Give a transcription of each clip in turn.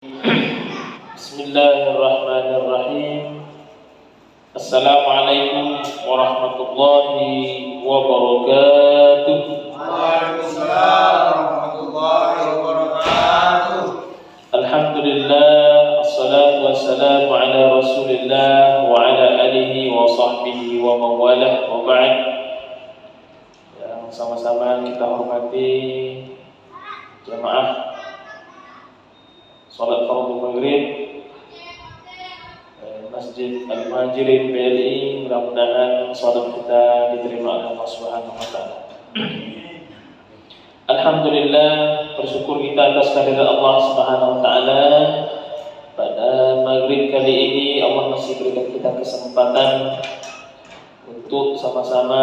Bismillahirrahmanirrahim. Assalamualaikum warahmatullahi wabarakatuh. Waalaikumsalam warahmatullahi wabarakatuh. Alhamdulillah, assalatu wassalamu ala Rasulillah wa ala alihi wa sahbihi wa mawalah, wa ba'd. Yang sama-sama kita hormati jamaah salat fardu maghrib Masjid Al-Muhajirin BLI. Mudah-mudahan salat kita diterima oleh Allah Subhanahu wa taala. Alhamdulillah, bersyukur kita atas kehadirat Allah Subhanahu wa taala. Pada maghrib kali ini Allah masih berikan kita kesempatan untuk sama-sama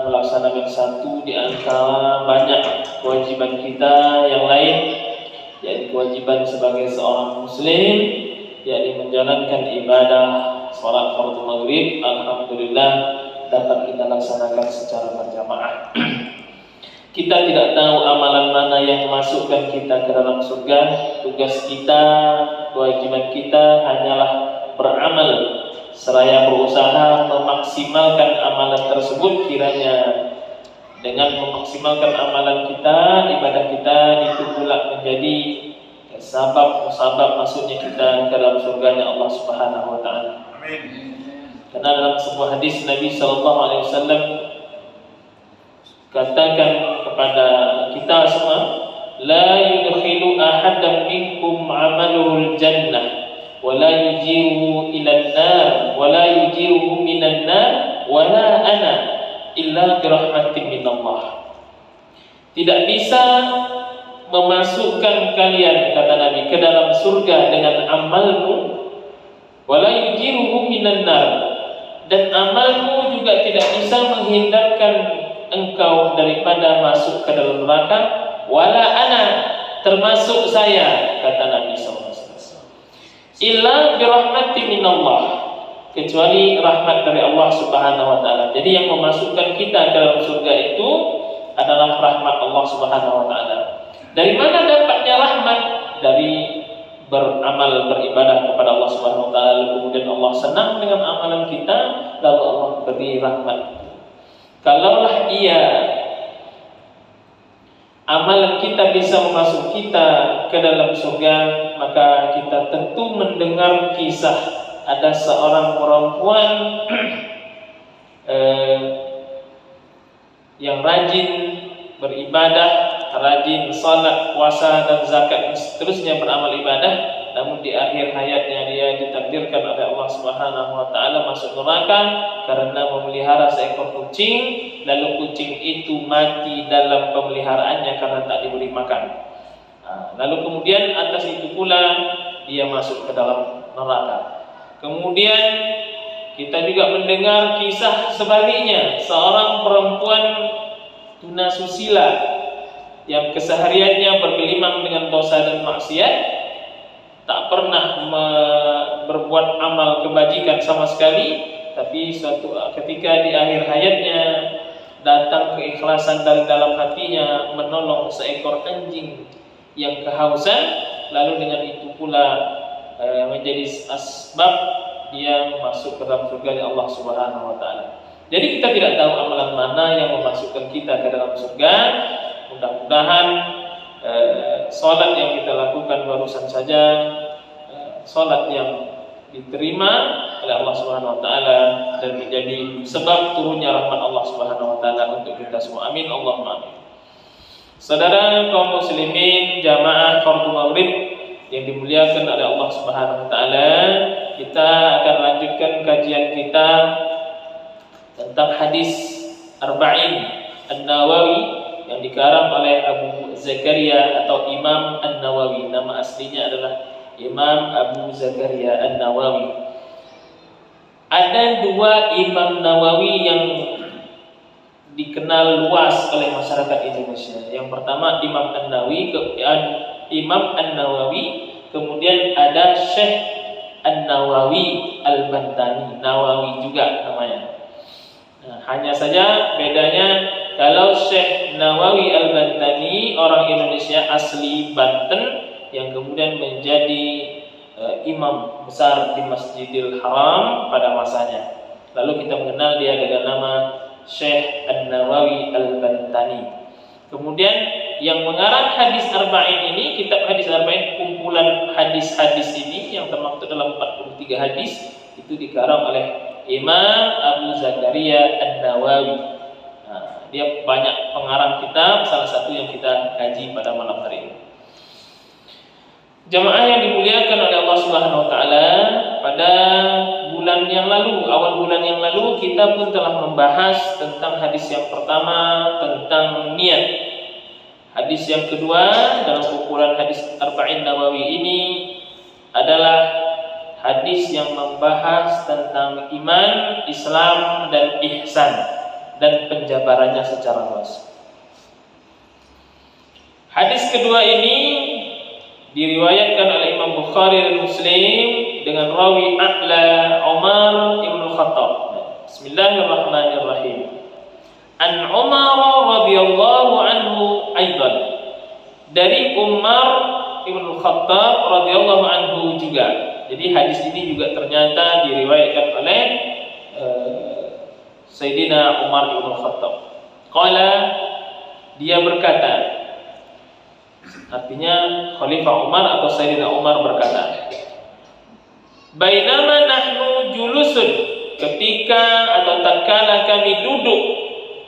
melaksanakan satu di antara banyak kewajiban kita yang lain, yaitu kewajiban sebagai seorang muslim, yakni menjalankan ibadah salat fardu maghrib. Alhamdulillah dapat kita laksanakan secara berjamaah. Kita tidak tahu amalan mana yang memasukkan kita ke dalam surga. Tugas kita, kewajiban kita hanyalah beramal seraya berusaha memaksimalkan amalan tersebut. Kiranya dengan memaksimalkan amalan kita, ibadah kita itu pula menjadi sabab masuknya kita ke dalam surganya Allah Subhanahu wa taala. Amin. Karena dalam sebuah hadis Nabi sallallahu alaihi wasallam katakan kepada kita semua, la yudkhilu ahadan minkum amaluhul jannah wa la yujiruhu ilan nar wa la yujiruhu minan nar wa la ana illa birahmatin minallah. Tidak bisa memasukkan kalian, kata Nabi, ke dalam surga dengan amalmu, wala yujiruhu minan nar, dan amalmu juga tidak bisa menghindarkan engkau daripada masuk ke dalam neraka, wala ana, termasuk saya, kata Nabi SAW, illa birahmatin minallah, kecuali rahmat dari Allah Subhanahu wa taala. Jadi yang memasukkan kita ke dalam surga itu adalah rahmat Allah Subhanahu wa taala. Dari mana dapatnya rahmat? Dari beramal, beribadah kepada Allah Subhanahu wa taala. Kemudian Allah senang dengan amalan kita, lalu Allah beri rahmat. Kalaulah amalan kita bisa memasuk kita ke dalam surga, maka kita tentu mendengar kisah ada seorang perempuan yang rajin beribadah, rajin salat, puasa dan zakat, dan seterusnya beramal ibadah, namun di akhir hayatnya dia ditakdirkan oleh Allah Subhanahu wa taala masuk neraka karena memelihara seekor kucing, lalu kucing itu mati dalam pemeliharaannya karena tak diberi makan. Lalu kemudian atas itu pula dia masuk ke dalam neraka. Kemudian kita juga mendengar kisah sebaliknya, seorang perempuan tunasusila yang kesehariannya bergelimang dengan dosa dan maksiat, tak pernah berbuat amal kebajikan sama sekali, tapi suatu ketika di akhir hayatnya datang keikhlasan dari dalam hatinya menolong seekor anjing yang kehausan, lalu dengan itu pula menjadi asbab dia masuk ke dalam surga Allah Subhanahu wa taala. Jadi kita tidak tahu amalan mana yang memasukkan kita ke dalam surga. Mudah-mudahan salat yang kita lakukan barusan saja salat yang diterima oleh Allah Subhanahu wa taala dan menjadi sebab turunnya rahmat Allah Subhanahu wa taala untuk kita semua. Amin, Allahumma amin. Saudara kaum muslimin jamaah fardu maghrib yang dimuliakan oleh Allah Subhanahu wa taala, kita akan lanjutkan kajian kita tentang hadis Arba'in An-Nawawi yang dikarang oleh Abu Zakaria atau Imam An-Nawawi. Nama aslinya adalah Imam Abu Zakaria An-Nawawi. Ada dua Imam Nawawi yang dikenal luas oleh masyarakat Indonesia. Yang pertama Imam An-Nawawi, kemudian ada Syekh An-Nawawi Al-Bantani, Nawawi juga namanya. Nah, hanya saja bedanya, kalau Syekh Nawawi Al-Bantani orang Indonesia asli Banten, yang kemudian menjadi imam besar di Masjidil Haram pada masanya. Lalu kita mengenal dia dengan nama Syekh An-Nawawi Al-Bantani. Kemudian yang mengarang hadis Arba'in ini, kitab hadis Arba'in, kumpulan hadis-hadis ini yang termaktub dalam 43 hadis, itu dikarang oleh Imam Abu Zakaria An-Nawawi. Nah, dia banyak pengarang kitab, salah satu yang kita kaji pada malam hari ini. Jamaah yang dimuliakan oleh Allah Subhanahu wa taala, pada bulan yang lalu, awal bulan yang lalu kita pun telah membahas tentang hadis yang pertama tentang niat. Hadis yang kedua dalam kumpulan hadis Arba'in Nawawi ini adalah hadis yang membahas tentang iman, Islam dan ihsan dan penjabarannya secara luas. Hadis kedua ini diriwayatkan oleh Imam Bukhari dan Muslim dengan rawi A'la Umar ibn Khattab. Bismillahirrahmanirrahim. An Umar radhiyallahu anhu aidan. Dari Umar ibn Khattab radhiyallahu anhu juga. Jadi hadis ini juga ternyata diriwayatkan oleh Sayyidina Umar ibn Khattab. Qala, dia berkata, artinya Khalifah Umar atau Sayyidina Umar berkata, bainama nahnu julusun, ketika atau tatkala kami duduk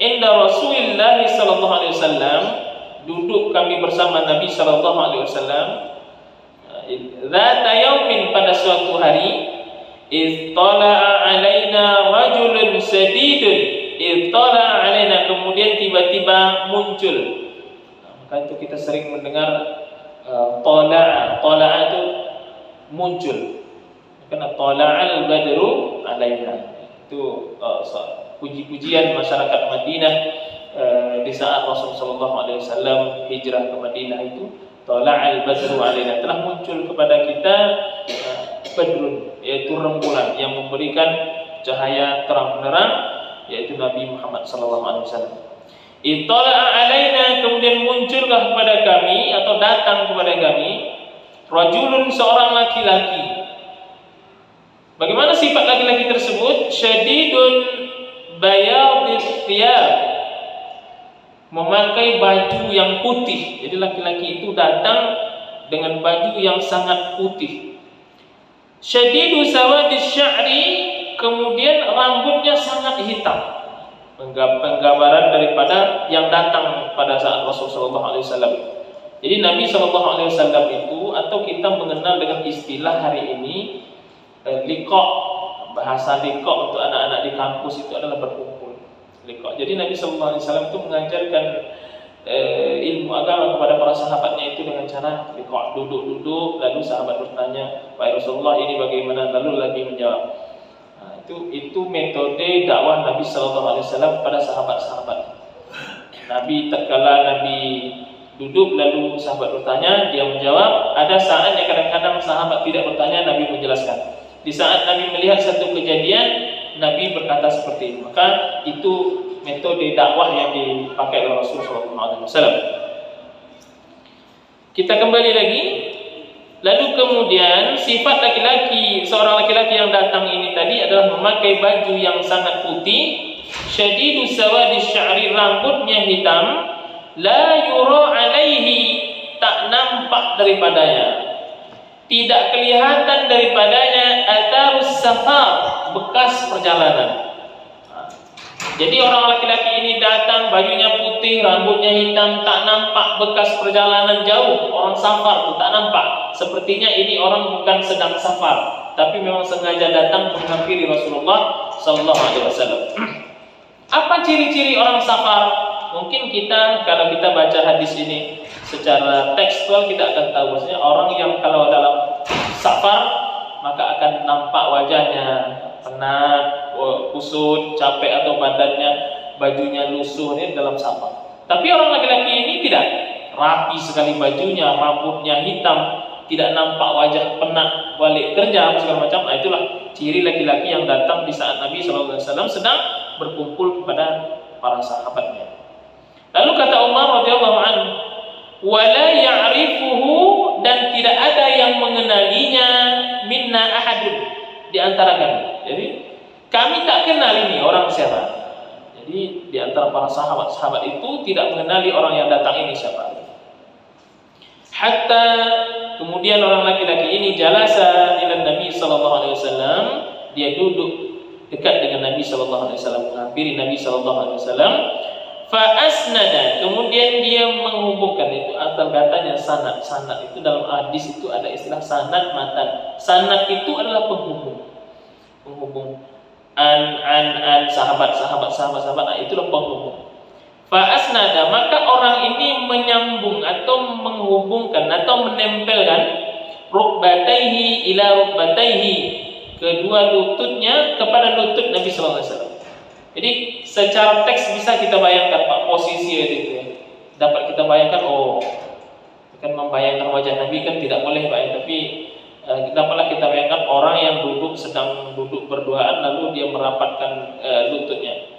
inda Rasulillah sallallahu alaihi wasallam, duduk kami bersama Nabi sallallahu alaihi wasallam, zata yaumin, pada suatu hari, ittala'a alaina rajulun sadidun, ittala'a alaina, kemudian tiba-tiba muncul. Maka itu kita sering mendengar tala'a itu muncul. Karena tala'al badru alaina. Itu puji-pujian masyarakat Madinah di saat Rasulullah SAW hijrah ke Madinah itu, tala'al badru alaina, telah muncul kepada kita badrun, yaitu rembulan yang memberikan cahaya terang benderang, yaitu Nabi Muhammad SAW. Ittala'a alaina, kemudian muncullah kepada kami atau datang kepada kami rajulun, seorang laki-laki. Bagaimana sifat laki-laki tersebut? Syadidun bayadith thiyab, memakai baju yang putih. Jadi laki-laki itu datang dengan baju yang sangat putih. Syadidu sawadis sya'ri, kemudian rambutnya sangat hitam. Penggambaran daripada yang datang pada saat Rasulullah SAW. Jadi Nabi SAW itu, atau kita mengenal dengan istilah hari ini liqa', bahasa liqa' untuk anak-anak di kampus itu adalah berkumpul. Liqa'. Jadi Nabi SAW itu mengajarkan ilmu agama kepada para sahabatnya itu dengan cara liqa', duduk-duduk, lalu sahabat bertanya, wahai Rasulullah, ini bagaimana? Lalu Nabi menjawab. Itu metode dakwah Nabi Sallallahu Alaihi Wasallam pada sahabat-sahabat. Nabi tatkala Nabi duduk lalu sahabat bertanya, dia menjawab. Ada saatnya kadang-kadang sahabat tidak bertanya, Nabi menjelaskan. Di saat Nabi melihat satu kejadian, Nabi berkata seperti itu. Maka itu metode dakwah yang dipakai oleh Rasulullah Sallallahu Alaihi Wasallam. Kita kembali lagi. Lalu kemudian sifat laki-laki, seorang laki-laki yang datang ini tadi adalah memakai baju yang sangat putih, syadidu sawadis sya'ri, rambutnya hitam, la yura alaihi, tak nampak daripadanya, tidak kelihatan daripadanya atharus safar, bekas perjalanan. Jadi orang laki-laki ini datang, bajunya putih, rambutnya hitam, tak nampak bekas perjalanan jauh. Orang safar itu tak nampak. Sepertinya ini orang bukan sedang safar, tapi memang sengaja datang menghampiri Rasulullah SAW. Apa ciri-ciri orang safar? Mungkin kita, kalau kita baca hadis ini secara tekstual, kita akan tahu maksudnya orang yang kalau dalam safar maka akan nampak wajahnya penat, kusut, capek atau badannya, bajunya lusuh, ini dalam safar. Tapi orang laki-laki ini tidak, rapi sekali bajunya, rambutnya hitam, tidak nampak wajah penat, balik kerja segala macam. Nah, itulah ciri laki-laki yang datang di saat Nabi SAW sedang berkumpul kepada para sahabatnya. Lalu kata Umar radhiyallahu anhu, wala ya'rifuhu dan tidak ada yang mengenalinya minna ahadun di antara kami. Jadi kami tak kenal ini orang siapa. Jadi di antara para sahabat-sahabat itu tidak mengenali orang yang datang ini siapa. Hatta kemudian orang laki-laki ini jalasa ila Nabi sallallahu alaihi wasallam, dia duduk dekat dengan Nabi sallallahu alaihi wasallam, menghampiri Nabi sallallahu alaihi wasallam. Fa asnada, kemudian dia menghubungkan, itu asal katanya sanad. Sanad itu dalam hadis itu ada istilah sanad matan. Sanad itu adalah penghubung. Penghubung an sahabat, nah itulah penghubung. Fa asnada, maka orang ini menyambung atau menghubungkan atau menempelkan rukbataihi ila rukbataihi, kedua lututnya kepada lutut Nabi sallallahu alaihi wasallam. Jadi secara teks bisa kita bayangkan Pak posisi itu ya. Dapat kita bayangkan, oh kan membayangkan wajah Nabi kan tidak boleh Pak ya, tapi dapatlah kita bayangkan orang yang sedang duduk berduaan lalu dia merapatkan lututnya.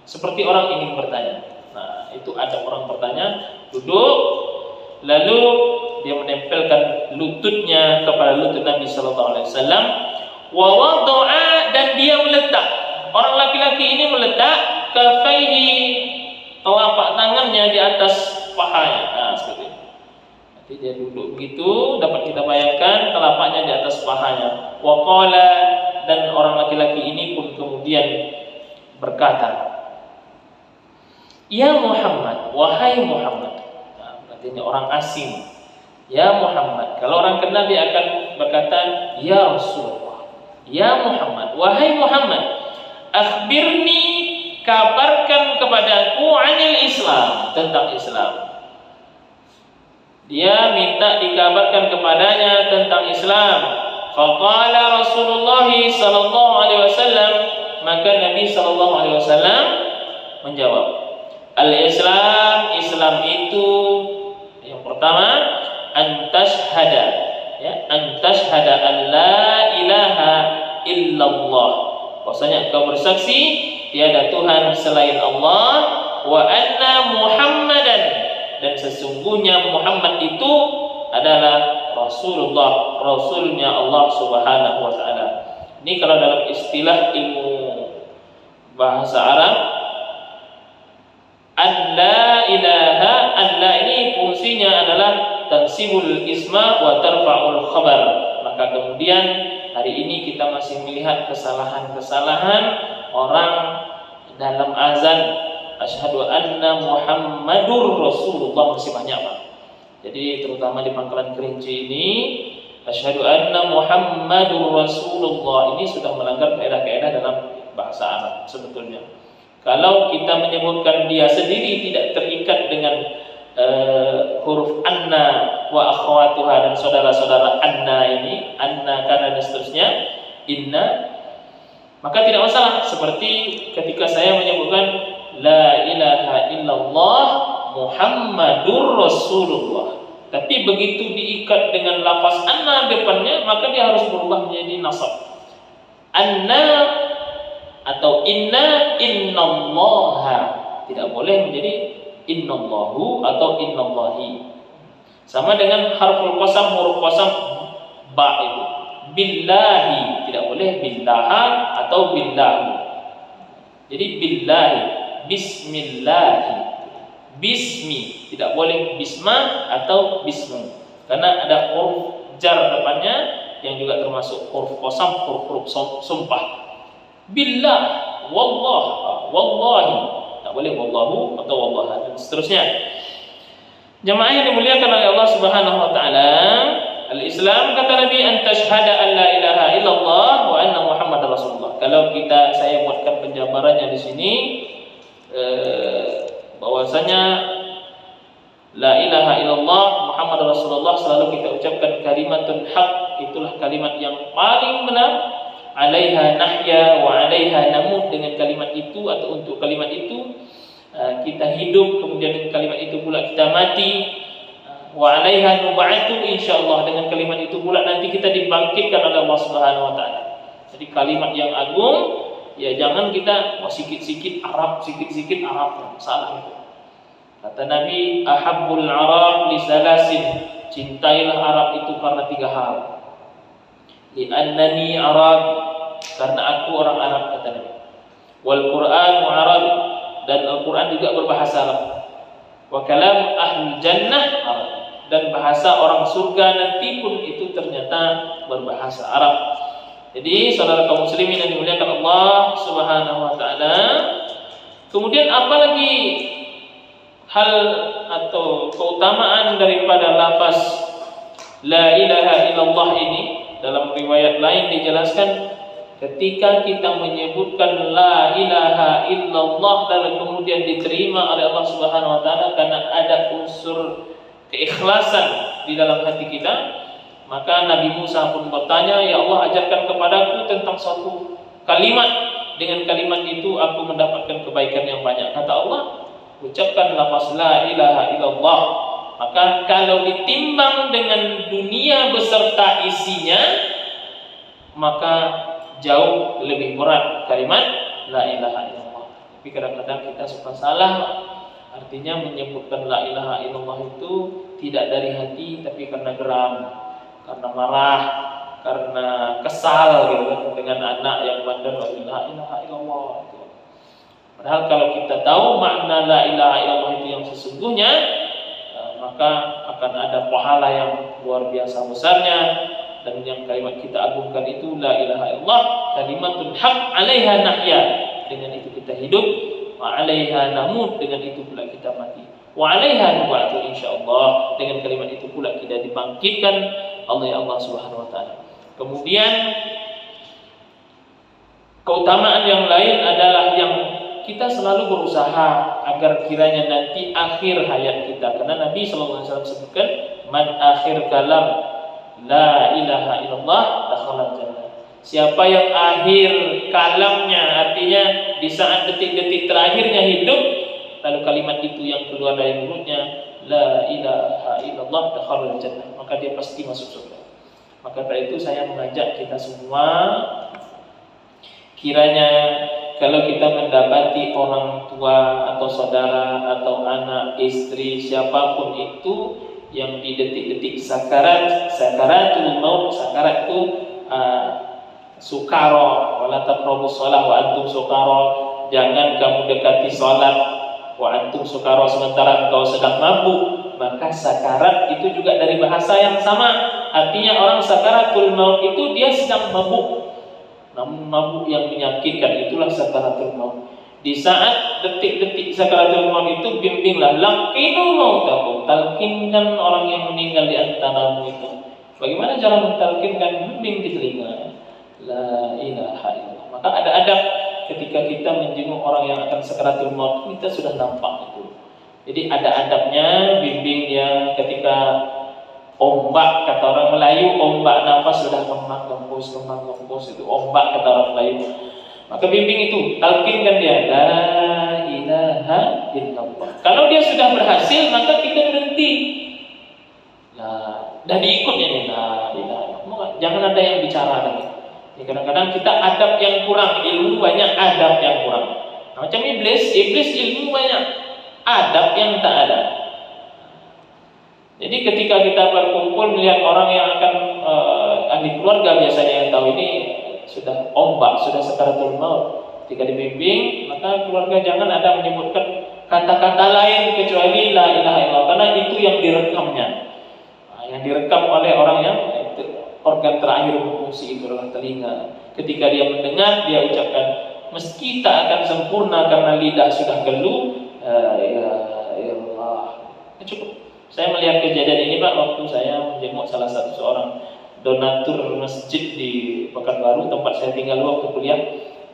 Seperti orang ingin bertanya. Nah, itu ada orang bertanya, duduk lalu dia menempelkan lututnya kepada lutut Nabi sallallahu alaihi wasallam, wa wada'a, dan dia meletak. Orang laki-laki ini meletak kafaihi, telapak tangannya di atas pahanya. Nah, seperti itu. Jadi dia duduk begitu, dapat kita bayangkan telapaknya di atas pahanya. Wa qala, dan orang laki-laki ini pun kemudian berkata, ya Muhammad, wahai Muhammad. Nah, berarti ini orang asing. Ya Muhammad. Kalau orang kenal dia akan berkata, ya Rasulullah. Ya Muhammad, wahai Muhammad. Akhbirni, kabarkan kepadaku anil Islam, tentang Islam. Dia minta dikabarkan kepadanya tentang Islam. Faqala Rasulullah sallallahu alaihi wasallam, maka Nabi sallallahu alaihi wasallam menjawab, al-Islam, Islam itu yang pertama antashhada, ya, antashhada an la ilaha illallah, bahwasanya engkau bersaksi tiada Tuhan selain Allah, wa anna Muhammadan, dan sesungguhnya Muhammad itu adalah Rasulullah, Rasulnya Allah Subhanahu wa taala. Ini kalau dalam istilah ilmu bahasa Arab, an la ilaha, an la ini fungsinya adalah tansibul isma wa tarfa'ul khabar. Maka kemudian hari ini kita masih melihat kesalahan-kesalahan orang dalam azan, asyhadu anna Muhammadur Rasulullah, masih banyak Pak. Jadi terutama di Pangkalan Kerinci ini, asyhadu anna Muhammadur Rasulullah ini sudah melanggar kaidah-kaidah dalam bahasa Arab sebetulnya. Kalau kita menyebutkan dia sendiri tidak terikat dengan huruf anna wa akhwatuha dan saudara-saudara anna ini, anna kana dan seterusnya, inna, maka tidak masalah. Seperti ketika saya menyebutkan la ilaha illallah Muhammadur Rasulullah, tapi begitu diikat dengan lafaz anna depannya, maka dia harus berubah menjadi nasab. Anna atau inna, innallaha, tidak boleh menjadi innallahu atau innallahi. Sama dengan harful qasam, huruf qasam ba itu. Billahi, tidak boleh billaha atau billahi. Jadi billahi, bismillahi, bismi, tidak boleh bisma atau bismu, karena ada huruf jar depannya yang juga termasuk huruf qasam, huruf sumpah. Billah, wallah, wallahi, tak boleh wallahu atau wallaha dan seterusnya. Jemaah yang dimuliakan oleh Allah Subhanahu wa taala, al-Islam kata Nabi an tashhada an la ilaha illallah wa anna Muhammadar Rasulullah. Kalau saya buatkan penjabarannya di sini, bahwasanya la ilaha illallah Muhammadar Rasulullah selalu kita ucapkan kalimatun haq, itulah kalimat yang paling benar. Alaiha nahya wa alaiha namut, dengan kalimat itu atau untuk kalimat itu kita hidup, kemudian dengan kalimat itu pula kita mati. Wa alaiha nub'atu, insyaallah dengan kalimat itu pula nanti kita dibangkitkan oleh Allah Subhanahu wa taala. Jadi kalimat yang agung, ya jangan kita sikit-sikit Arab, sikit-sikit Arab, salah itu. Kata Nabi, ahabbul Arab li salasin, cintailah Arab itu karena 3 hal. Li'annani Arab, karena aku orang Arab, kata Nabi. Wal Qur'anu Arab, dan Al-Quran juga berbahasa Arab. Wa kalam ahli jannah Arab, dan bahasa orang surga nanti pun itu ternyata berbahasa Arab. Jadi saudara kaum muslimin yang dimuliakan Allah Subhanahu wa taala, kemudian apalagi hal atau keutamaan daripada lafaz la ilaha illallah ini? Dalam riwayat lain dijelaskan, ketika kita menyebutkan la ilaha illallah dan kemudian diterima oleh Allah Subhanahu wa taala karena ada unsur keikhlasan di dalam hati kita, maka Nabi Musa pun bertanya, ya Allah, ajarkan kepadaku tentang suatu kalimat, dengan kalimat itu aku mendapatkan kebaikan yang banyak. Kata Allah, ucapkan lafaz la ilaha illallah. Maka kalau ditimbang dengan dunia beserta isinya, maka jauh lebih berat kalimat la ilaha illallah. Tapi kadang-kadang kita suka salah. Artinya menyebutkan la ilaha illallah itu tidak dari hati, tapi karena geram, karena marah, karena kesal gitu dengan anak yang bandel la ilaha illallah gitu. Padahal kalau kita tahu makna la ilaha illallah itu yang sesungguhnya, maka akan ada pahala yang luar biasa besarnya. Dan yang kalimat kita agungkan itu la ilaha illallah, kalimatun haq 'alaiha nahya, dengan itu kita hidup, wa 'alaiha namut, dengan itu pula kita mati, wa 'alaiha nub'atu insyaallah, dengan kalimat itu pula kita dibangkitkan oleh Allah Subhanahu wa taala. Kemudian keutamaan yang lain adalah yang kita selalu berusaha agar kiranya nanti akhir hayat kita, karena Nabi sallallahu alaihi wasallam sebutkan, man akhir kalam la ilaha illallah dakhala jannah. Siapa yang akhir kalamnya, artinya di saat detik-detik terakhirnya hidup, lalu kalimat itu yang keluar dari mulutnya la ilaha illallah dakhala jannah, maka dia pasti masuk surga. Maka dari itu saya mengajak kita semua, kiranya kalau kita mendapati orang tua atau saudara atau anak, istri, siapapun itu yang di detik-detik sakaratul maut, sakarat itu sukara, wala taqrabus shalah wa antum sukara, jangan kamu dekati salat wa antum sukara, sementara engkau sedang mabuk. Maka sakarat itu juga dari bahasa yang sama, artinya orang sakaratul maut itu dia sedang mabuk. Namun mabuk yang menyakitkan, itulah sakaratul maut. Di saat detik-detik sakaratul maut itu, bimbinglah, laqinu mautakum, talkinkan orang yang meninggal di antaramu itu. Bagaimana cara mentalkinkan? Bimbing di telinga, la ilaha illallah. Maka ada adab ketika kita menjenguk orang yang akan sakaratul maut, kita sudah nampak itu. Jadi ada adabnya, bimbing dia ketika ombak, kata orang Melayu, ombak nafas sudah kembang gembus itu ombak, kata orang Melayu. Maka bimbing itu, talkinkan dia la ilaha illallah. Kalau dia sudah berhasil, maka kita berhenti. Nah, dah diikutnya nih la ilaha illallah. Jangan ada yang bicara lagi. Ya, kadang-kadang kita adab yang kurang, ilmu banyak, adab yang kurang. Nah, macam iblis ilmu banyak, adab yang tak ada. Jadi ketika kita berkumpul melihat orang yang akan ahli keluarga biasanya yang tahu ini sudah ombak, sudah sakaratul maut, ketika dibimbing, maka keluarga jangan ada menyebutkan kata-kata lain kecuali la ilaha illallah, karena itu yang direkamnya. Nah, yang direkam oleh orang yang organ terakhir berfungsi itu adalah telinga. Ketika dia mendengar, dia ucapkan, meski tak akan sempurna karena lidah sudah gelu, ya Allah. Cukup. Saya melihat kejadian ini Pak, waktu saya menjenguk salah satu seorang donatur masjid di Pekanbaru, tempat saya tinggal waktu kuliah.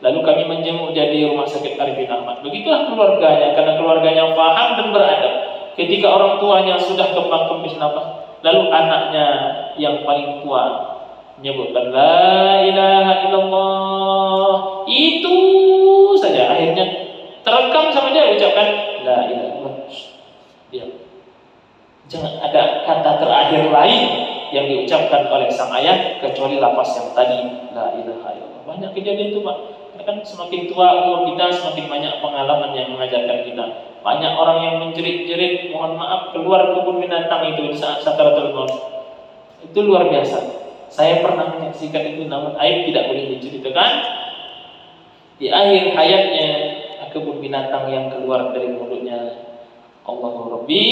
Lalu kami menjenguk dia di Rumah Sakit Arifin Ahmad. Begitulah keluarganya, karena keluarganya paham dan beradab. Ketika orang tuanya sudah kembang kempis nafas, lalu anaknya yang paling tua menyebutkan la ilaha illallah, itu saja akhirnya terekam sama dia ucapkan la ilaha illallah. Diam. Jangan ada kata terakhir lain yang diucapkan oleh sang ayah kecuali lafaz yang tadi la ilaha illallah. Banyak kejadian itu Pak. Kan semakin tua umur kita, semakin banyak pengalaman yang mengajarkan kita. Banyak orang yang menjerit-jerit, mohon maaf, keluar kebun binatang itu di saat sakaratul maut. Itu luar biasa. Saya pernah menyaksikan itu, namun aib tidak boleh diceritakan. Di akhir hayatnya, kebun binatang yang keluar dari mulutnya, Allahu Rabbi,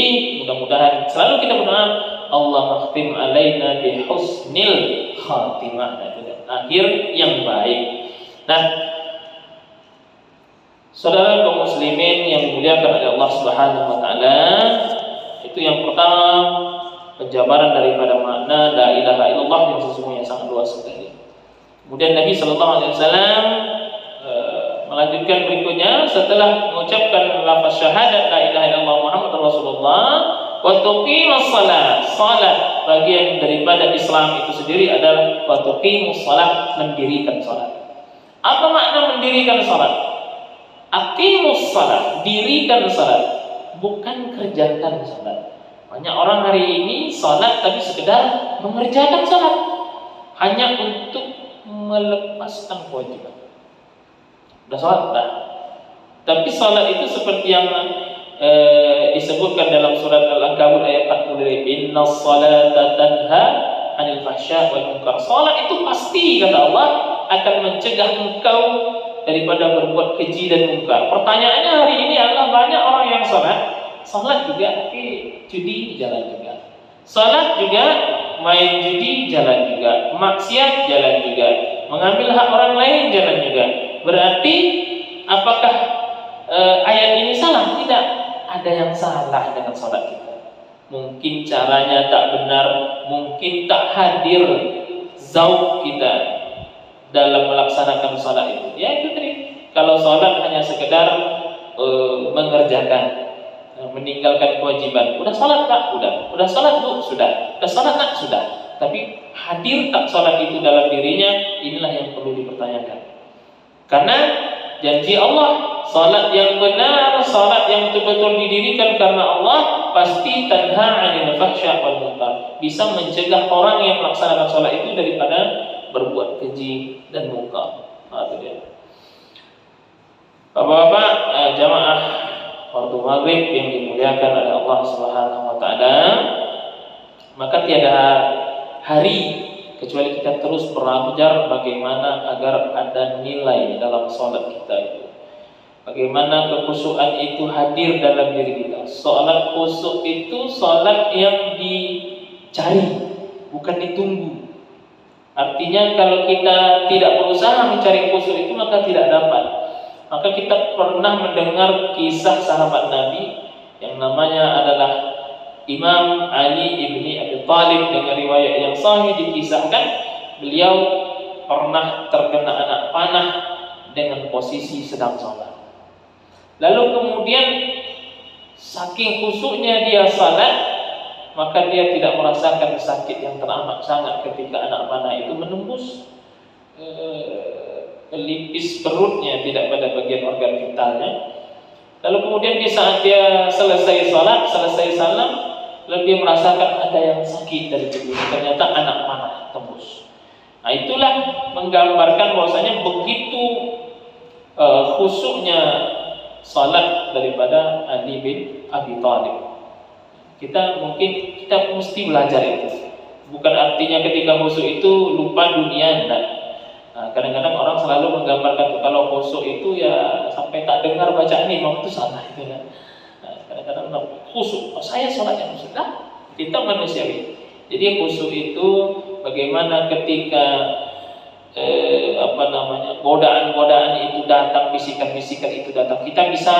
mudah-mudahan selalu kita berdoa, Allah makhtim alaina bi husnil khatimah, akhir yang baik. Nah, saudara kaum muslimin yang dimuliakan oleh Allah Subhanahu wa taala, itu yang pertama, penjabaran daripada makna la ilaha illallah yang sesungguhnya sangat luas sekali. Kemudian Nabi sallallahu alaihi wasallam melanjutkan berikutnya, setelah mengucapkan lafaz syahadat la ilaha illallah Muhammadur Rasulullah wa tuqimus shalah. Salat bagian daripada Islam itu sendiri adalah wa tuqimus shalah, mendirikan salat. Apa makna mendirikan salat? Aqimus shalah, dirikan salat, bukan kerjakan salat. Banyak orang hari ini salat tapi sekedar mengerjakan salat, hanya untuk melepaskan kewajiban. Udah salat dah. Tapi salat itu seperti yang disebutkan dalam surat Al-Ankabut ayat 40, innas salata tanha 'anil fahsya wal munkar. Salat itu pasti, kata Allah, akan mencegah engkau daripada berbuat keji dan munkar. Pertanyaannya hari ini adalah banyak orang yang salat juga tapi judi jalan juga. Salat juga main judi jalan juga. Maksiat jalan juga. Mengambil hak orang lain jalan juga. Berarti apakah ayat ini salah? Tidak. Ada yang salah dengan salat kita. Mungkin caranya tak benar, mungkin tak hadir zauq kita dalam melaksanakan salat itu. Ya itu tadi. Kalau salat hanya sekedar mengerjakan, meninggalkan kewajiban. Udah salat tak? Udah salat bu? Sudah. Udah salat tak? Sudah. Tapi hadir tak salat itu dalam dirinya, inilah yang perlu dipertanyakan. Karena janji Allah, salat yang benar, salat yang betul-betul didirikan karena Allah, pasti tanha 'anil fahsya wal munkar, bisa mencegah orang yang melaksanakan salat itu daripada berbuat keji dan munkar. Itu dia. Bapak-bapak, jamaah waktu maghrib yang dimuliakan oleh Allah Subhanahu wa taala, maka tiada hari kecuali kita terus belajar bagaimana agar ada nilai dalam salat kita itu. Bagaimana kekhusyuan itu hadir dalam diri kita. Salat khusyuk itu salat yang dicari, bukan ditunggu. Artinya kalau kita tidak berusaha mencari khusyuk itu, maka tidak dapat. Maka kita pernah mendengar kisah sahabat Nabi yang namanya adalah Imam Ali ibni Abi Thalib, dengan riwayat yang sahih dikisahkan beliau pernah terkena anak panah dengan posisi sedang sholat. Lalu kemudian saking khusyuknya dia salat, maka dia tidak merasakan sakit yang teramat sangat ketika anak panah itu menembus pelipis perutnya, tidak pada bagian organ vitalnya. Lalu kemudian di saat dia selesai salat, selesai salam, lalu dia merasakan ada yang sakit dari tubuhnya. Ternyata anak panah tembus. Nah, itulah menggambarkan bahwasanya begitu khusyuknya salat daripada Ali bin Abi Thalib. Kita mesti belajar itu. Bukan artinya ketika khusyuk itu lupa dunia, enggak. Nah, kadang-kadang orang selalu menggambarkan kalau khusyuk itu ya sampai tak dengar bacaan imam itu salah itu kan. Nah, kadang-kadang khusyuk, saya sholat yang khusyuk. Kita manusiawi. Jadi khusyuk itu bagaimana ketika godaan-godaan itu datang, bisikan-bisikan itu datang, kita bisa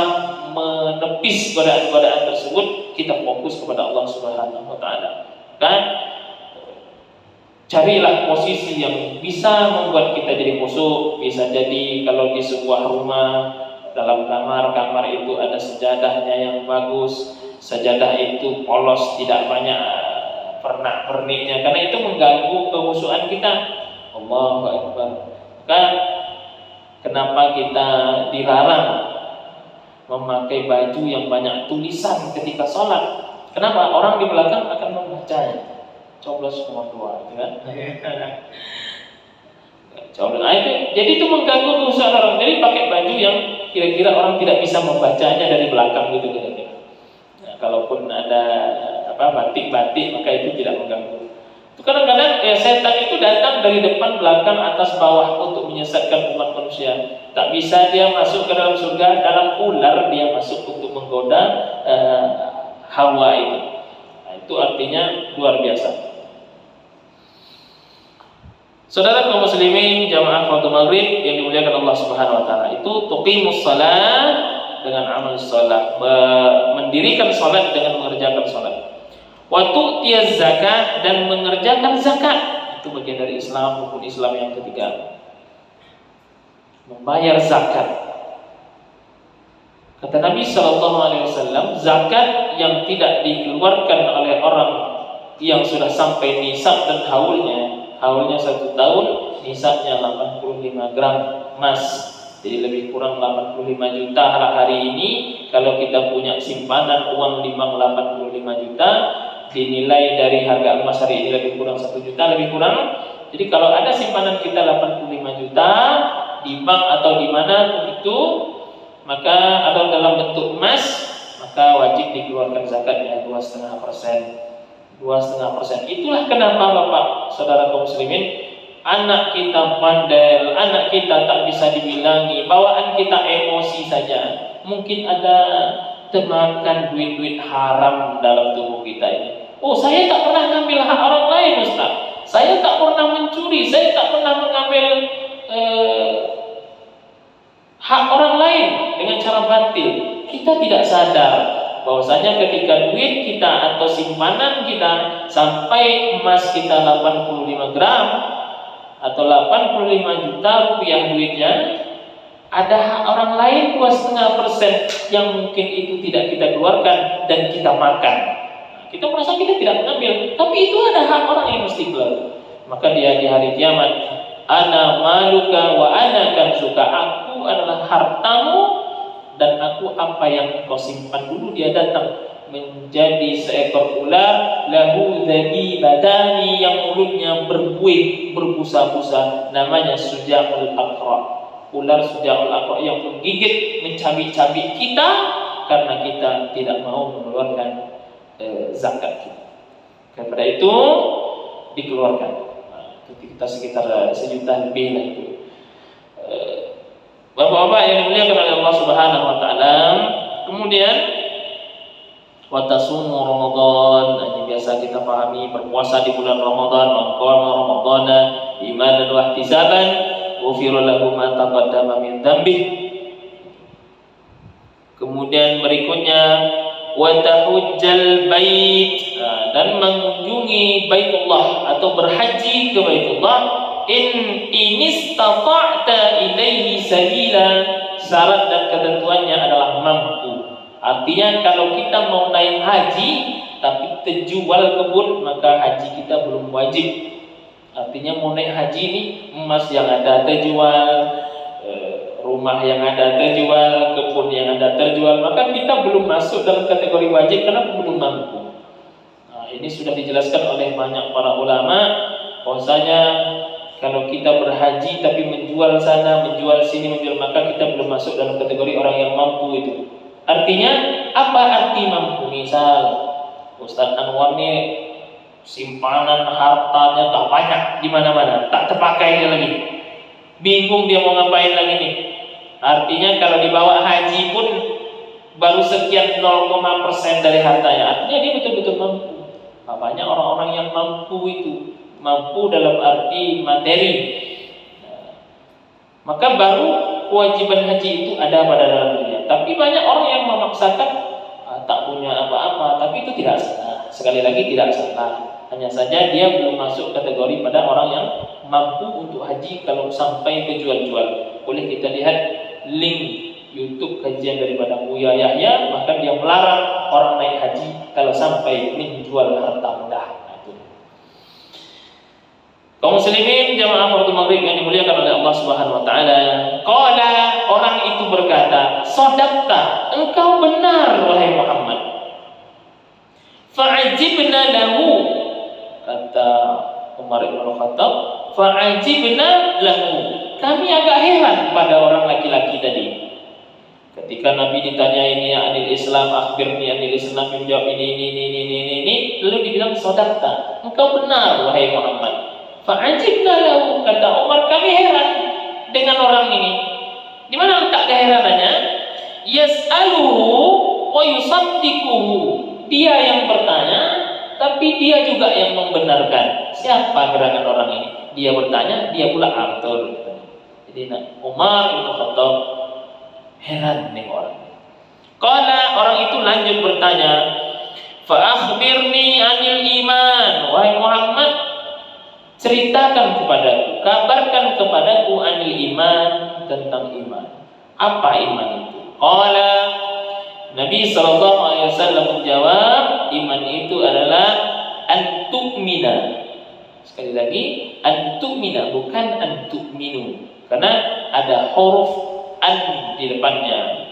menepis godaan-godaan tersebut, kita fokus kepada Allah Subhanahu wa taala. Dan carilah posisi yang bisa membuat kita jadi khusyuk. Bisa jadi kalau di sebuah rumah, dalam kamar itu ada sejadahnya yang bagus, sajadah itu polos, tidak banyak pernak-perniknya, karena itu mengganggu kekhusyukan kita. Allahu Akbar. Maka kenapa kita dilarang memakai baju yang banyak tulisan ketika sholat? Kenapa? Orang di belakang akan membacanya. Coblos keluar, kan? Nah, itu, jadi itu mengganggu kekhusyukan orang. Jadi pakai baju yang kira-kira orang tidak bisa membacanya dari belakang gitu kira-kira. Nah, kalaupun ada batik-batik maka itu tidak mengganggu. Itu kadang-kadang setan itu datang dari depan, belakang, atas, bawah untuk menyesatkan umat manusia. Tak bisa dia masuk ke dalam surga, dalam ular dia masuk untuk menggoda Hawa itu. Nah, itu artinya luar biasa. Saudara kaum muslimin jamaah fardhu maghrib yang dimuliakan Allah Subhanahu wa taala, itu tuqimus shalah dengan amal salat, mendirikan salat dengan mengerjakan salat. Wa tu'tiyaz zakat dan mengerjakan zakat. Itu bagian dari Islam, rukun Islam yang ketiga. Membayar zakat. Kata Nabi sallallahu alaihi wasallam, zakat yang tidak dikeluarkan oleh orang yang sudah sampai nisab dan haulnya 1 tahun, nisabnya 85 gram emas. Jadi lebih kurang 85 juta hari ini. Kalau kita punya simpanan uang di bank 85 juta, dinilai dari harga emas hari ini lebih kurang 1 juta, lebih kurang. Jadi kalau ada simpanan kita 85 juta di bank atau di mana itu, maka atau dalam bentuk emas, maka wajib dikeluarkan zakatnya 2,5%. 2,5%. Itulah kenapa Bapak, saudara kaum muslimin, anak kita bandel, anak kita tak bisa dibilangi, bawaan kita emosi saja. Mungkin ada termakan duit-duit haram dalam tubuh kita ini. Oh, saya tak pernah ngambil hak orang lain, Ustaz. Saya tak pernah mencuri, saya tak pernah mengambil hak orang lain dengan cara batil. Kita tidak sadar bahwasanya ketika duit kita atau simpanan kita sampai emas kita 85 gram atau 85 juta rupiah duitnya, ada hak orang lain 2,5% yang mungkin itu tidak kita keluarkan dan kita makan. Kita merasa kita tidak mengambil, tapi itu ada hak orang yang mesti keluar. Maka dia di hari kiamat, ana maluka wa ana kanzuka, aku adalah hartamu dan aku apa yang kau simpan. Dulu dia datang menjadi seekor ular, lahu badani, yang mulutnya berbuih, berbusa-busa, namanya Suja'ul Aqra. Ular Suja'ul Aqra yang menggigit, mencabik-cabik kita karena kita tidak mau mengeluarkan zakat kita. Daripada itu dikeluarkan. Nah, kita sekitar 1 juta lebih lah itu. Bapak-bapak yang dimuliakan oleh Allah Subhanahu wa taala, kemudian wa tasumu Ramadan, ini biasa kita pahami, berpuasa di bulan Ramadan, maqama Ramadana imanan wa ihtisaban, ghufira lahu ma taqaddama min dzambi. Kemudian berikutnya wa tahujjal bait, dan mengunjungi Baitullah atau berhaji ke Baitullah. In istata'ta ilaihi sabila, syarat dan ketentuannya adalah mampu. Artinya kalau kita mau naik haji tapi terjual kebun, maka haji kita belum wajib. Artinya mau naik haji ini, emas yang ada terjual, rumah yang ada terjual, kebun yang ada terjual, maka kita belum masuk dalam kategori wajib karena belum mampu. Nah, ini sudah dijelaskan oleh banyak para ulama bahwasanya kalau kita berhaji tapi menjual sana, menjual sini, maka kita belum masuk dalam kategori orang yang mampu itu. Artinya, apa arti mampu? Misal, Ustaz Anwar ini simpanan hartanya tak banyak di mana-mana, tak terpakai lagi. Bingung dia mau ngapain lagi nih. Artinya kalau dibawa haji pun baru sekian 0,% dari hartanya. Artinya dia betul-betul mampu. Nah, banyak orang-orang yang mampu itu. Mampu dalam arti materi. Maka baru kewajiban haji itu ada pada dalam dunia. Tapi banyak orang yang memaksakan tak punya apa-apa, tapi itu tidak salah. Sekali lagi tidak salah. Hanya saja dia belum masuk kategori pada orang yang mampu untuk haji kalau sampai ke jual-jual. Boleh kita lihat link YouTube kajian daripada Buya Yahya, maka dia melarang orang naik haji kalau sampai menjual harta benda. Kaum muslimin jamaah fardhu maghrib yang dimuliakan oleh Allah Subhanahu wa taala, qala, orang itu berkata, "Shadaqta, engkau benar wahai Muhammad." Fa'ajibna lahu, kata Umar bin Khattab, fa'ajibna lahu, kami agak heran pada orang laki-laki tadi. Ketika Nabi ditanya ini anil Islam, akhbirni anil Islam, Nabi menjawab ini. Lalu dibilang sadaqta, engkau benar wahai Muhammad. Fa'ajibna lahu, kata Umar, kami heran dengan orang ini. Di mana letak keheranannya? Yas'aluhu wa yusaddiquhu. Dia yang bertanya, tapi dia juga yang membenarkan. Siapa gerangan orang ini? Dia bertanya, dia pula betul. Jadi Umar bin Khattab heran nih orang. Qala, orang itu lanjut bertanya, fa akhbirni anil iman, wahai Muhammad, ceritakan kepadaku, kabarkan kepadaku anil iman, tentang iman. Apa iman itu? Qala, Nabi SAW menjawab, iman itu adalah antu'mina. Sekali lagi, antu'mina, bukan antu'minu, karena ada huruf an di depannya.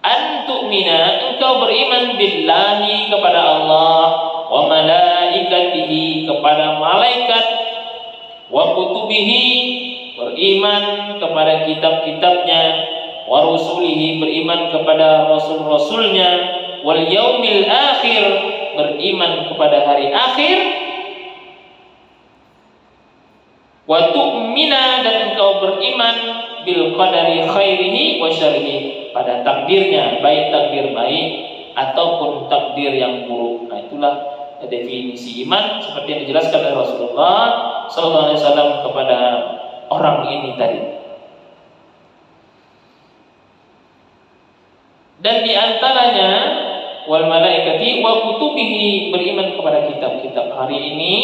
Antu'mina, engkau beriman billahi, kepada Allah, wa malaikatihi, kepada malaikat, wa kutubihi, beriman kepada kitab-kitabnya, wa rusulihi, beriman kepada rasul-rasulnya, wal yaumil akhir, beriman kepada hari akhir, wa tu'mina, dan engkau beriman bil qadari khairihi wa syarrihi, pada takdirnya, baik takdir baik ataupun takdir yang buruk. Nah, itulah definisi iman seperti yang dijelaskan oleh Rasulullah SAW kepada orang ini tadi. Dan diantaranya wal malaikati wa kutubihi, beriman kepada kitab-kitab. Hari ini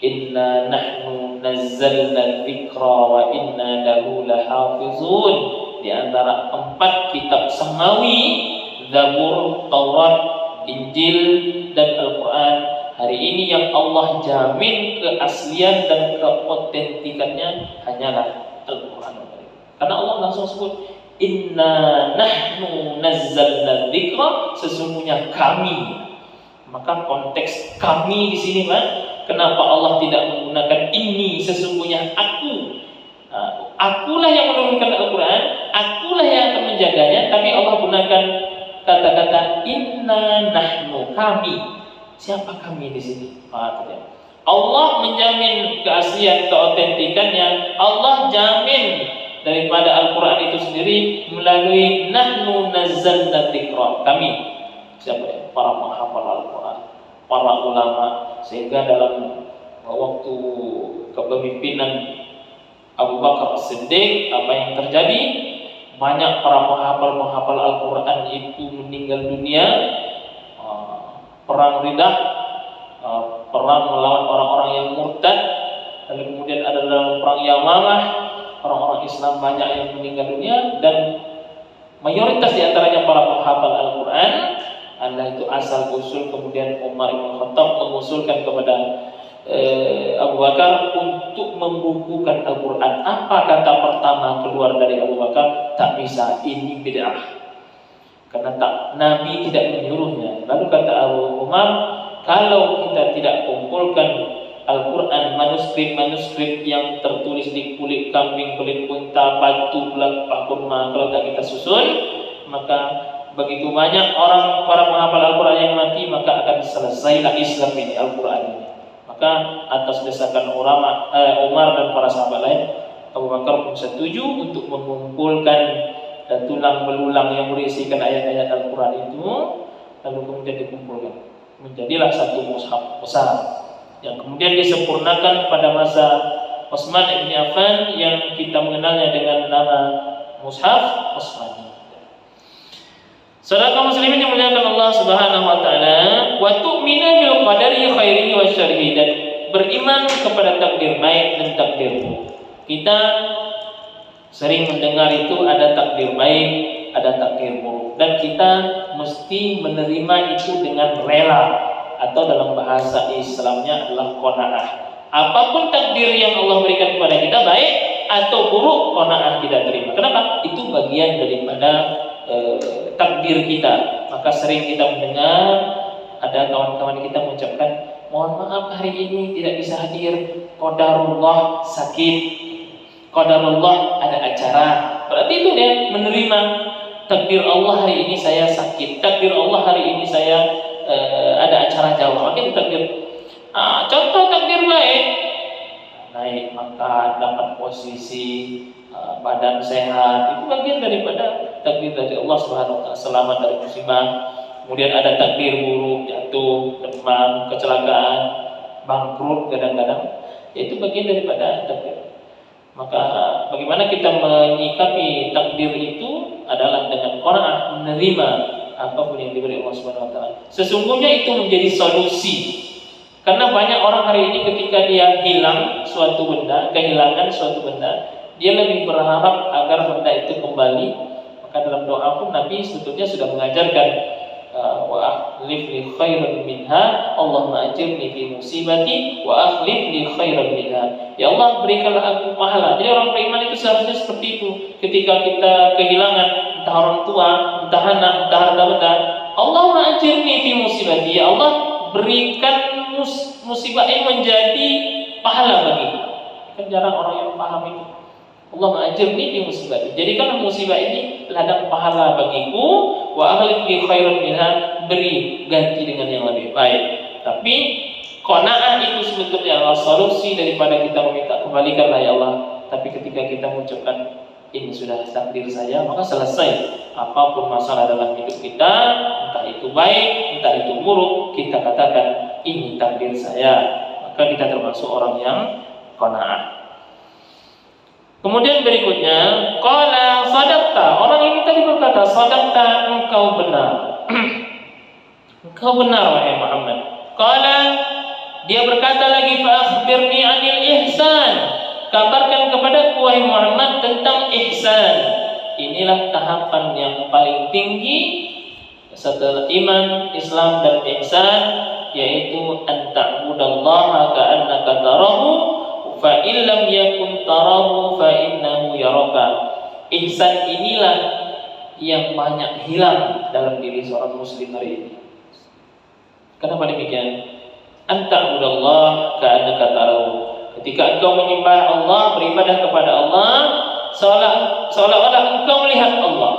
inna nahnu nazzalna dzikra wa inna lahu lahafizun. Di antara 4 kitab semawi, Zabur, Taurat, Injil, dan Al-Quran, hari ini yang Allah jamin keaslian dan keautentikannya hanyalah Al-Quran. Karena Allah langsung sebut inna nahnu nazzalna dzikra, sesungguhnya kami. Maka konteks kami di sini, Pak, kenapa Allah tidak menggunakan ini, sesungguhnya aku? Akulah yang menurunkan Al-Quran, akulah yang akan menjaganya, tapi Allah gunakan kata-kata inna nahnu, kami. Siapa kami di sini? Allah menjamin keaslian, keautentikannya. Allah jamin daripada Al-Quran itu sendiri melalui nahnu nazzalna dzikra, kami. Siapa ya? Para penghafal Al-Quran, para ulama. Sehingga dalam waktu kepemimpinan Abu Bakar As-Siddiq, apa yang terjadi? Banyak para penghafal Al-Quran itu meninggal dunia. Perang Riddah, perang melawan orang-orang yang murtad. Lalu kemudian ada dalam perang Yamamah, orang-orang Islam banyak yang meninggal dunia, dan mayoritas diantaranya para penghafal Al-Quran. Allah itu asal usul. Kemudian Umar bin Khattab mengusulkan kepada Abu Bakar untuk membukukan Al-Quran. Apa kata pertama keluar dari Abu Bakar? Tak bisa, ini bid'ah. Karena Nabi tidak menyuruhnya. Lalu kata Abu Umar, kalau kita tidak kumpulkan Al-Quran, manuskrip yang tertulis di kulit kambing, kulit unta, batu, belak, kurma, kalau tak kita susun, maka begitu banyak orang, para penghafal Al-Quran yang mati, maka akan selesailah Islam ini, Al-Quran ini. Maka atas desakan Umar dan para sahabat lain, Abu Bakar pun setuju untuk mengumpulkan tulang belulang yang berisikan ayat-ayat Al-Quran itu, lalu kemudian dikumpulkan. Menjadilah satu mushaf besar yang kemudian disempurnakan pada masa Utsman bin Affan yang kita mengenalnya dengan nama Mushaf Utsmani. Saudara kaum muslimin yang dimuliakan Allah Subhanahu wa taala, wa tu'minu bil qadari khairihi wa syarrihi, dan beriman kepada takdir baik dan takdir buruk. Kita sering mendengar itu ada takdir baik, ada takdir buruk, dan kita mesti menerima itu dengan rela, atau dalam bahasa Islamnya adalah qanaah. Apapun takdir yang Allah berikan kepada kita, baik atau buruk, qanaah kita terima. Kenapa? Itu bagian daripada takdir kita. Maka sering kita mendengar ada kawan-kawan kita mengucapkan, mohon maaf hari ini tidak bisa hadir, qadarullah sakit, qadarullah ada acara. Berarti itu dia menerima takdir Allah hari ini saya sakit, takdir Allah hari ini saya ada acara jauh, mungkin takdir. Contoh takdir baik, naik makan, dapat posisi, badan sehat, itu bagian daripada takdir dari Allah Subhanahu wa taala, selamat dari musibah. Kemudian ada takdir buruk, jatuh, demam, kecelakaan, bangkrut kadang-kadang, itu bagian daripada takdir. Maka bagaimana kita menyikapi takdir itu adalah dengan qanaah, menerima apapun yang diberi Allah Subhanahu wa taala. Sesungguhnya itu menjadi solusi. Karena banyak orang hari ini ketika dia hilang suatu benda, kehilangan suatu benda, dia lebih berharap agar benda itu kembali. Maka dalam doa pun Nabi sebetulnya sudah mengajarkan, wa akhlif li khairan minha, Allahumma ajirni fi musibati wa akhlif li khairan minha. Ya Allah, berikanlah aku pahala. Jadi orang beriman itu seharusnya seperti itu. Ketika kita kehilangan entah orang tua, entah anak, entah harta benda, Allahumma ajirni fi musibati. Ya Allah, berikan musibah ini menjadi pahala bagiku. Kan jarang orang yang paham itu. Allahumma ajirni fi musibati. Jadikanlah musibah ini ladang pahala bagiku, wa akhlif li khairan minha, beri ganti dengan yang lebih baik. Tapi qanaah itu sebetulnya adalah solusi daripada kita meminta kembalikanlah ya Allah. Tapi ketika kita mengucapkan ini sudah takdir saya, maka selesai. Apapun masalah dalam hidup kita, entah itu baik, entah itu buruk, kita katakan ini takdir saya, maka kita termasuk orang yang qanaah. Kemudian berikutnya, qala sadaqta. Orang ini tadi berkata, sadaqta, engkau benar. Engkau benar wahai Muhammad. Qala, dia berkata lagi, fa akhbirni 'anil ihsan. Kabarkan kepadaku wahai Muhammad tentang ihsan. Inilah tahapan yang paling tinggi setelah iman, Islam dan ihsan, yaitu an ta'budallaha ka'annaka tarahu fa illam yakun tarahu fa innahu yaraka. Ihsan inilah yang banyak hilang dalam diri seorang muslim hari ini. Kenapa demikian? An ta'budallaha ka'annaka tarahu. Ketika engkau menyembah Allah, beribadah kepada Allah, seolah-olah engkau melihat Allah.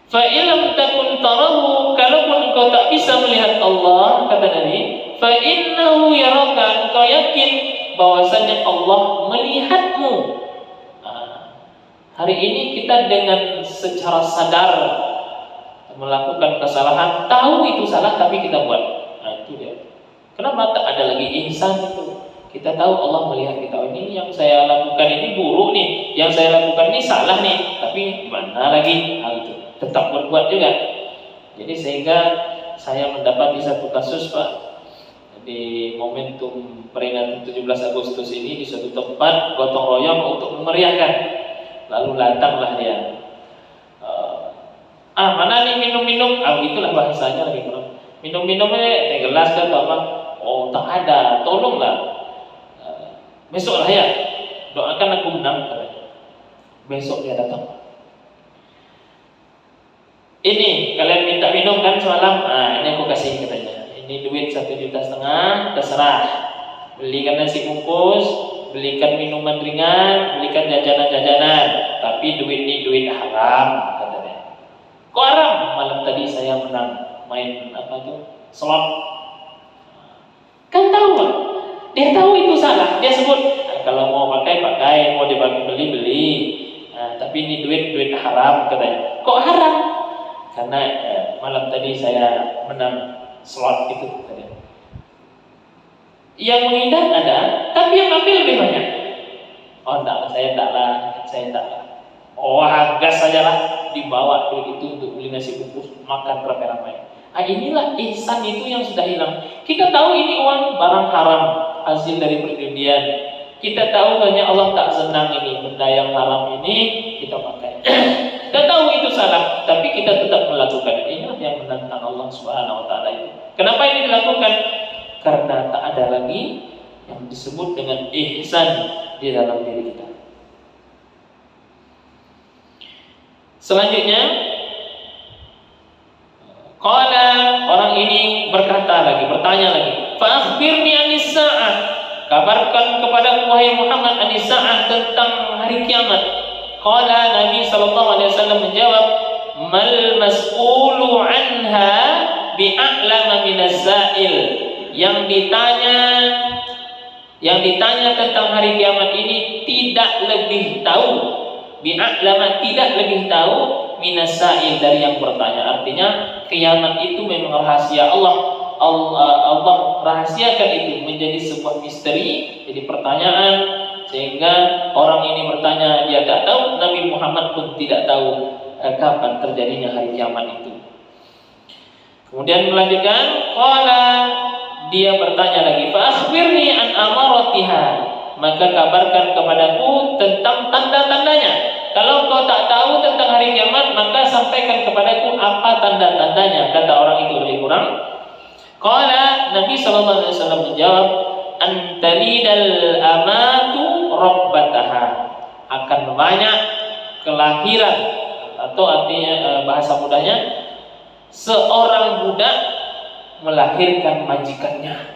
Fa illam takun tarahu, kalaupun engkau tak bisa melihat Allah, kata Nabi, fa innahu yaraka, engkau yakin bahwasanya Allah melihatmu. Hari ini kita dengan secara sadar melakukan kesalahan, tahu itu salah tapi kita buat. Nah, itu dia. Kenapa tak ada lagi ihsan itu? Kita tahu Allah melihat kita. Ini yang saya lakukan ini buruk nih, yang saya lakukan ini salah nih, tapi gimana lagi? Hal itu tetap berbuat juga. Jadi sehingga saya mendapati satu kasus, Pak, di momentum peringatan 17 Agustus ini di suatu tempat gotong royong untuk memeriahkan. Lalu datanglah dia. Mana nih minum-minum? Itulah bahasanya lagi kurang. Minum-minumnya teh gelas atau apa? Oh, tak ada. Tolonglah. Besoklah ya. Doakan aku menang katanya. Besok dia datang. Ini kalian minta minum kan semalam? Ini aku kasih katanya. Ini duit 1,5 juta, terserah. Belikan nasi bungkus, belikan minuman ringan, belikan jajanan-jajanan. Tapi duit ini duit haram katanya. Kok haram? Malam tadi saya menang main apa tuh? Slot. Kan tahu, dia tahu itu salah. Dia sebut kalau mau pakai, mau dibeli. Tapi ini duit haram katanya. Kok haram? Karena malam tadi saya menang slot itu katanya. Yang menghindar ada, tapi yang ambil lebih banyak. Oh enggak, saya enggak lah. Oh gas sajalah, dibawa duit itu untuk beli nasi bungkus, makan ramai-ramai. Inilah ihsan itu yang sudah hilang. Kita tahu ini uang barang haram, hasil dari perjudian. Kita tahu hanya Allah tak senang ini benda yang haram ini kita pakai. Kita tahu itu salah, tapi kita tetap melakukan. Inilah yang menentang Allah Subhanahu wa taala itu. Kenapa ini dilakukan? Karena tak ada lagi yang disebut dengan ihsan di dalam diri kita. Selanjutnya, qala, orang ini bertanya lagi, fa akhbirni anis sa'ah. Kabarkan kepada wahai Muhammad anis sa'ah, tentang hari kiamat. Qala Nabi sallallahu alaihi wasallam menjawab, "Mal mas'ulu anha bi'a'lama minaz za'il." Yang ditanya tentang hari kiamat ini tidak lebih tahu, bi'a'lama tidak lebih tahu minaz za'il dari yang bertanya. Artinya kiamat itu memang rahasia Allah. Allah rahasiakan itu menjadi sebuah misteri, jadi pertanyaan, sehingga orang ini bertanya dia tak tahu, Nabi Muhammad pun tidak tahu kapan terjadinya hari kiamat itu. Kemudian melanjutkan, qala, dia bertanya lagi, fa akhbirni an amaratiha, maka kabarkan kepadaku tentang tanda-tandanya. Kalau kau tak tahu tentang hari kiamat, maka sampaikan kepadaku apa tanda-tandanya. Kata orang itu lebih kurang. Qala, Nabi sallallahu alaihi wasallam menjawab, antalidal amatu rabbataha, akan banyak kelahiran, atau artinya bahasa mudahnya, seorang budak melahirkan majikannya.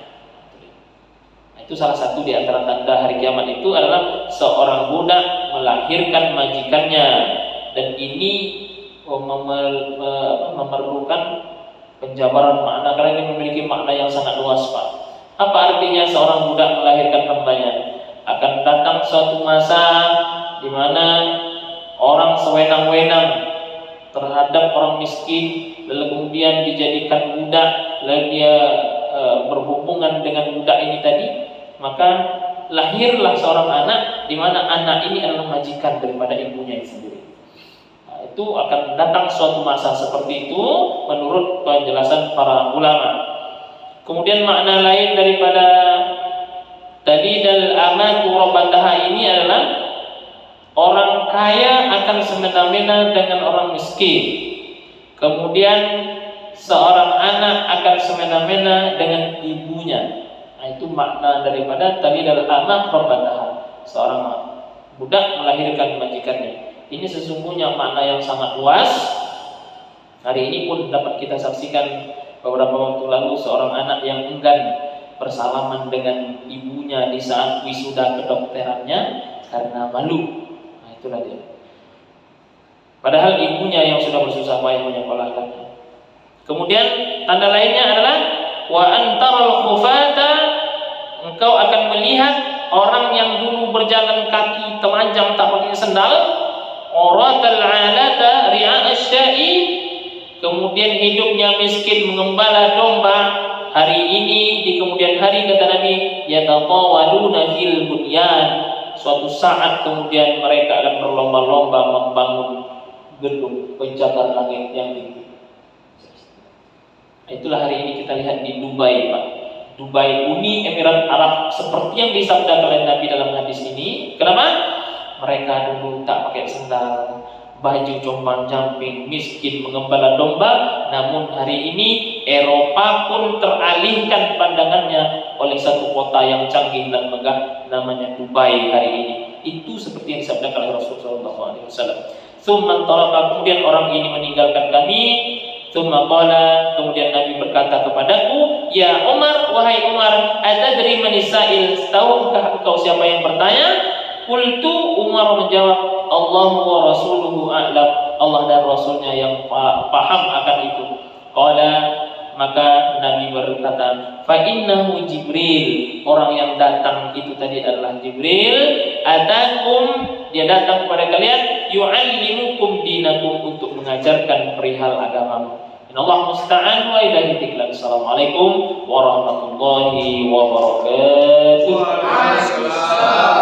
Itu salah satu di antara tanda hari kiamat itu adalah seorang budak melahirkan majikannya, dan ini memerlukan penjabaran makna karena ini memiliki makna yang sangat luas, Pak. Apa artinya seorang budak melahirkan hambanya? Akan datang suatu masa di mana orang sewenang-wenang terhadap orang miskin, lalu kemudian dijadikan budak, lalu dia berhubungan dengan budak ini tadi, maka lahirlah seorang anak di mana anak ini adalah majikan daripada ibunya sendiri. Itu akan datang suatu masa seperti itu menurut penjelasan para ulama. Kemudian makna lain daripada talidal amatu rabbataha ini adalah orang kaya akan semena-mena dengan orang miskin. Kemudian seorang anak akan semena-mena dengan ibunya. Nah, itu makna daripada talidal amatu rabbataha. Seorang budak melahirkan majikannya. Ini sesungguhnya makna yang sangat luas. Hari ini pun dapat kita saksikan beberapa waktu lalu seorang anak yang enggan bersalaman dengan ibunya di saat wisuda kedokterannya karena malu. Nah, itulah dia. Padahal ibunya yang sudah bersusah payah menyekolahkannya. Kemudian tanda lainnya adalah wa antaral khufata, engkau akan melihat orang yang dulu berjalan kaki telanjang tak pakai sendal, oratal alata ri'a asya'i, kemudian hidupnya miskin mengembala domba. Hari ini di kemudian hari kata Nabi, yatatawaluna fil bunyan, suatu saat kemudian mereka akan berlomba-lomba membangun gedung pencakar langit yang tinggi. Itulah hari ini kita lihat di Dubai, Pak. Dubai, Uni Emirat Arab, seperti yang disabdakan oleh Nabi dalam hadis ini. Kenapa? Mereka dulu tak pakai sendal, baju compang-camping, miskin mengembala domba. Namun hari ini Eropa pun teralihkan pandangannya oleh satu kota yang canggih dan megah, namanya Dubai hari ini. Itu seperti yang disabdakan oleh Rasulullah SAW. Tsumman taraka, kemudian orang ini meninggalkan kami. Tsumma qala, kemudian Nabi berkata kepadaku, ya Umar, wahai Umar, atadri man sa'il, tahukah engkau siapa yang bertanya? Qultu, Umar menjawab, Allah wa rasuluhu a'lam, Allah dan Rasulnya yang paham akan itu. Qala, maka Nabi berkata, fa innahu Jibril, orang yang datang itu tadi adalah Jibril. Atakum, dia datang kepada kalian, yu'allimukum dinakum, untuk mengajarkan perihal agamamu. Inallahu musta'an wa ilaihi tiklan. Assalamualaikum warahmatullahi wabarakatuh. Waalaikumsalam.